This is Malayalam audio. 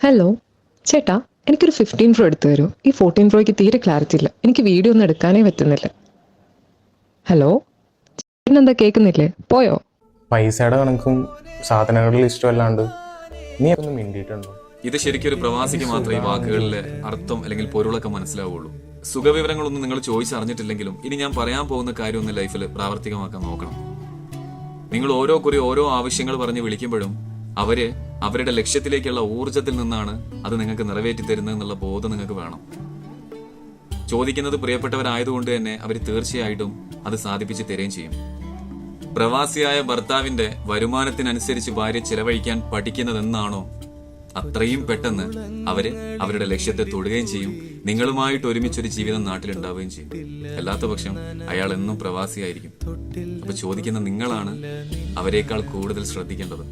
ഹലോ ചേട്ടാ, എനിക്കൊരു 15 Pro എടുത്തു തരൂ. ഈ 14 Proയ്ക്ക് തീരെ ക്ലാരിറ്റി ഇല്ല. എനിക്ക് വീഡിയോ ഒന്നും എടുക്കാനേ പറ്റുന്നില്ല. ഹലോ, ചേട്ടനെന്താ കേൾക്കുന്നില്ലേ? പോയോ? പൈസയുടെ കണക്കും സാധനങ്ങളുടെ ലിസ്റ്റും അല്ലാണ്ട് നീ ഒന്ന് മിണ്ടിയിട്ടുണ്ടോ? ഇത് ശരിക്കും ഒരു പ്രവാസിക്ക് മാത്രമേ ഈ വാക്കുകളിലെ അർത്ഥം അല്ലെങ്കിൽ പൊരുളൊക്കെ മനസ്സിലാവുള്ളൂ. സുഖവിവരങ്ങളൊന്നും നിങ്ങൾ ചോദിച്ചറിഞ്ഞിട്ടില്ലെങ്കിലും ഇനി ഞാൻ പറയാൻ പോകുന്ന കാര്യമൊന്നും ലൈഫിൽ പ്രാവർത്തികമാക്കാൻ നോക്കണം. നിങ്ങൾ ഓരോ കുറി ഓരോ ആവശ്യങ്ങൾ പറഞ്ഞ് വിളിക്കുമ്പോഴും അവര് അവരുടെ ലക്ഷ്യത്തിലേക്കുള്ള ഊർജത്തിൽ നിന്നാണ് അത് നിങ്ങൾക്ക് നിറവേറ്റി തരുന്നത് എന്നുള്ള ബോധം നിങ്ങൾക്ക് വേണം. ചോദിക്കുന്നത് പ്രിയപ്പെട്ടവരായതുകൊണ്ട് തന്നെ അവർ തീർച്ചയായിട്ടും അത് സാധിപ്പിച്ച് തരുകയും ചെയ്യും. പ്രവാസിയായ ഭർത്താവിന്റെ വരുമാനത്തിനനുസരിച്ച് ഭാര്യ ചെലവഴിക്കാൻ പഠിക്കുന്നത് എന്നാണോ അത്രയും പെട്ടെന്ന് അവര് അവരുടെ ലക്ഷ്യത്തെ തൊടുകയും ചെയ്യും. നിങ്ങളുമായിട്ട് ഒരുമിച്ചൊരു ജീവിതം നാട്ടിലുണ്ടാവുകയും ചെയ്യും. അല്ലാത്ത പക്ഷം അയാൾ എന്നും പ്രവാസിയായിരിക്കും. അപ്പൊ ചോദിക്കുന്ന നിങ്ങളാണ് അവരെക്കാൾ കൂടുതൽ ശ്രദ്ധിക്കേണ്ടത്.